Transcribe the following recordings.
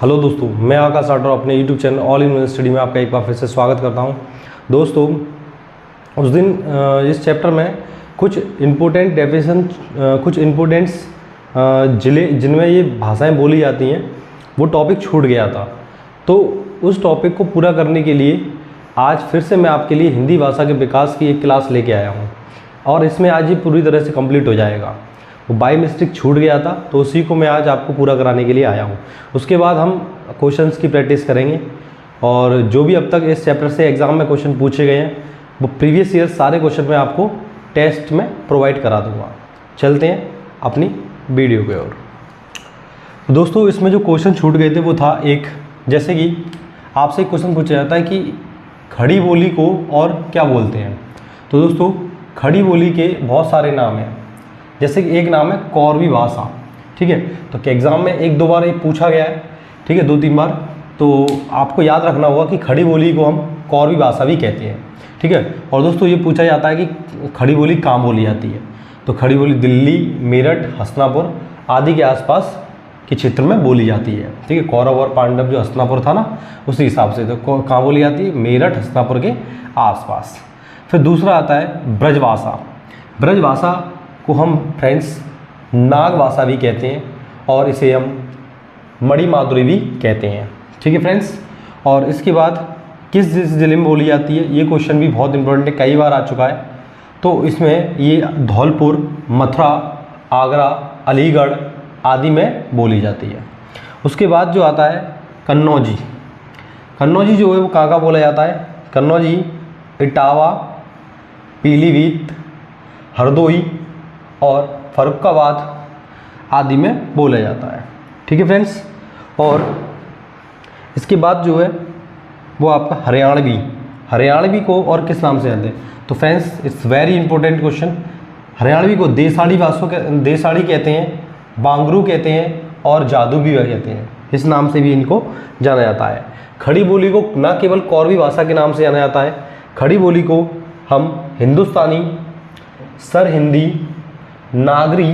Hello दोस्तों, मैं आकाश राठौर अपने YouTube channel all in one study में आपका एक बार फिर से स्वागत करता हूं। दोस्तों, उस दिन इस चैप्टर में कुछ इम्पोर्टेंट डेफिनेशन, कुछ इम्पोर्टेंट्स जिले जिनमें ये भाषाएं बोली जाती हैं, वो टॉपिक छूट गया था। तो उस टॉपिक को पूरा करने के लिए आज फिर से मैं आपके लिए हिंदी भाषा के विकास की एक क्लास लेके आया हूँ और इसमें आज ये पूरी तरह से कंप्लीट हो जाएगा। वो बाय मिस्टेक छूट गया था तो उसी को मैं आज आपको पूरा कराने के लिए आया हूँ। उसके बाद हम क्वेश्चंस की प्रैक्टिस करेंगे और जो भी अब तक इस चैप्टर से एग्ज़ाम में क्वेश्चन पूछे गए हैं वो प्रीवियस ईयर सारे क्वेश्चन मैं आपको टेस्ट में प्रोवाइड करा दूँगा। चलते हैं अपनी वीडियो की ओर। दोस्तों, इसमें जो क्वेश्चन छूट गए थे वो था एक, जैसे कि आपसे एक क्वेश्चन पूछा जाता है कि खड़ी बोली को और क्या बोलते हैं। तो दोस्तों, खड़ी बोली के बहुत सारे नाम हैं, जैसे कि एक नाम है कौरवी भाषा। ठीक है, तो एग्ज़ाम में एक दो बार ये पूछा गया है, ठीक है, 2-3 बार। तो आपको याद रखना होगा कि खड़ी बोली को हम कौरवी भाषा भी कहते हैं। ठीक है, और दोस्तों ये पूछा जाता है कि खड़ी बोली कहाँ बोली जाती है। तो खड़ी बोली दिल्ली, मेरठ, हसनापुर आदि के आसपास के क्षेत्र में बोली जाती है। ठीक है, कौरव और पांडव जो हसनापुर था ना, उसी हिसाब से तो कहाँ बोली जाती है, मेरठ, हसनापुर के आसपास। फिर दूसरा आता है ब्रजभाषा। ब्रजभाषा को हम फ्रेंड्स नाग भाषा भी कहते हैं और इसे हम मणि माधुरी भी कहते हैं। ठीक है फ्रेंड्स, और इसके बाद किस जिले में बोली जाती है, ये क्वेश्चन भी बहुत इंपॉर्टेंट है, कई बार आ चुका है। तो इसमें ये धौलपुर, मथुरा, आगरा, अलीगढ़ आदि में बोली जाती है। उसके बाद जो आता है कन्नौजी। कन्नौजी जो है वो कहाँ बोला जाता है, कन्नौजी इटावा, पीलीभीत, हरदोई और फर्रुखाबाद आदि में बोला जाता है। ठीक है फ्रेंड्स, और इसके बाद जो है वो आपका हरियाणवी। हरियाणवी को और किस नाम से जानते हैं, तो friends it's very important question. Haryanvi को देसाड़ी देसाड़ी कहते हैं, बांगरू कहते हैं और जादू भी कहते हैं, इस नाम से भी इनको जाना जाता है। खड़ी बोली को न केवल कौरवी भाषा के नाम से जाना जाता है, खड़ी बोली को हम हिंदुस्तानी, सर हिंदी, नागरी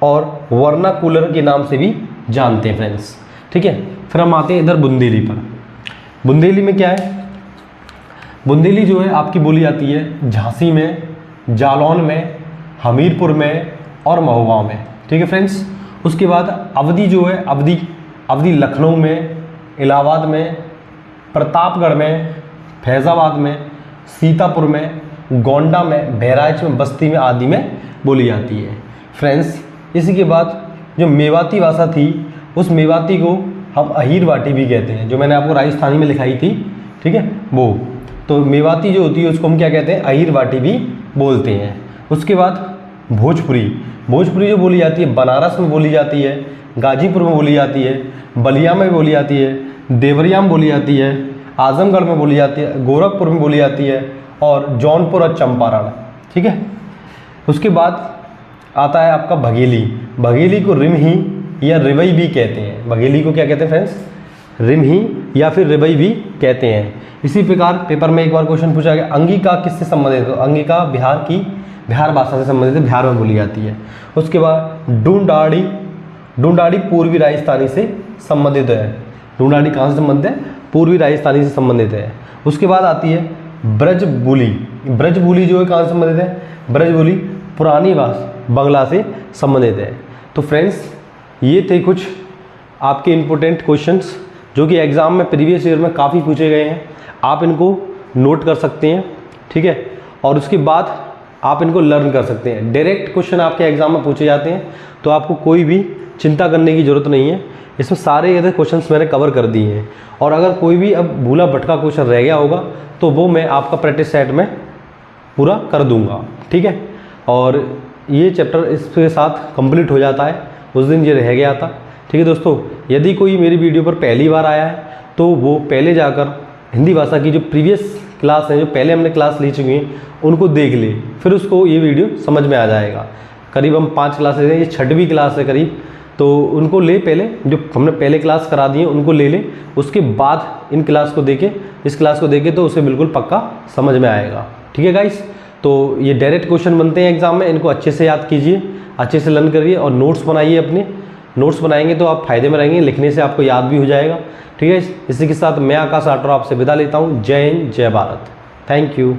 और वर्नाकुलर के नाम से भी जानते हैं फ्रेंड्स। ठीक है, फिर हम आते हैं इधर बुंदेली पर। बुंदेली में क्या है, बुंदेली जो है आपकी बोली जाती है झांसी में, जालौन में, हमीरपुर में और महोबा में। ठीक है फ्रेंड्स, उसके बाद अवधी जो है, अवधी लखनऊ में, इलाहाबाद में, प्रतापगढ़ में, फैज़ाबाद में, सीतापुर में, गोंडा में, बहराइच में, बस्ती में आदि में बोली जाती है फ्रेंड्स। इसी के बाद जो मेवाती भाषा थी, उस मेवाती को हम अहीरवाटी भी कहते हैं, जो मैंने आपको राजस्थानी में लिखाई थी। ठीक है, वो तो मेवाती जो होती है उसको हम क्या कहते हैं, अहीरवाटी भी बोलते हैं। उसके बाद भोजपुरी। भोजपुरी जो बोली जाती है बनारस में बोली जाती है, गाजीपुर में बोली जाती है, बलिया में बोली जाती है, देवरिया में बोली जाती है, आजमगढ़ में बोली जाती है, गोरखपुर में बोली जाती है और जौनपुर और चंपारण। ठीक है, उसके बाद आता है आपका बघेली। बघेली को रिमही या रिवई भी कहते हैं। बघेली को क्या कहते हैं फ्रेंड्स, रिमही या फिर रिवई भी कहते हैं। इसी प्रकार पेपर में एक बार क्वेश्चन पूछा गया, अंगिका किससे संबंधित है, तो अंगिका बिहार भाषा से संबंधित है, बिहार में बोली जाती है। उसके बाद ढूंढाड़ी पूर्वी राजस्थानी से संबंधित है। ढूंढाड़ी कहाँ से संबंधित है, पूर्वी राजस्थानी से संबंधित है। उसके बाद आती है ब्रजबुली। ब्रजबुली जो है कहाँ से संबंधित है, ब्रजबुली पुरानी बंगला से संबंधित है। तो फ्रेंड्स, ये थे कुछ आपके इम्पोर्टेंट क्वेश्चंस जो कि एग्ज़ाम में प्रीवियस ईयर में काफ़ी पूछे गए हैं। आप इनको नोट कर सकते हैं। ठीक है, और उसके बाद आप इनको लर्न कर सकते हैं। डायरेक्ट क्वेश्चन आपके एग्ज़ाम में पूछे जाते हैं, तो आपको कोई भी चिंता करने की ज़रूरत नहीं है। इसमें सारे ये क्वेश्चंस मैंने कवर कर दिए हैं, और अगर कोई भी अब भूला भटका क्वेश्चन रह गया होगा तो वो मैं आपका प्रैक्टिस सेट में पूरा कर दूंगा। ठीक है, और ये चैप्टर इसके साथ कंप्लीट हो जाता है। उस दिन ये रह गया था। ठीक है दोस्तों, यदि कोई मेरी वीडियो पर पहली बार आया है तो वो पहले जाकर हिंदी भाषा की जो प्रीवियस क्लास है, जो पहले हमने क्लास ली चुकी हैं, उनको देख ले, फिर उसको ये वीडियो समझ में आ जाएगा। करीब हम 5 क्लासेज हैं, ये 6वीं क्लास है करीब, तो उनको ले, पहले जो हमने पहले क्लास करा दी है उनको ले ले, उसके बाद इन क्लास को देखे, इस क्लास को देखे तो उसे बिल्कुल पक्का समझ में आएगा। ठीक है गाइस, तो ये डायरेक्ट क्वेश्चन बनते हैं एग्जाम में, इनको अच्छे से याद कीजिए, अच्छे से लर्न करिए और नोट्स बनाइए अपने, नोट्स बनाएंगे तो आप फायदे में रहेंगे, लिखने से आपको याद भी हो जाएगा। ठीक है, इसी के साथ मैं आकाश राठौर आपसे विदा लेता हूँ। जय हिंद, जय भारत, थैंक यू।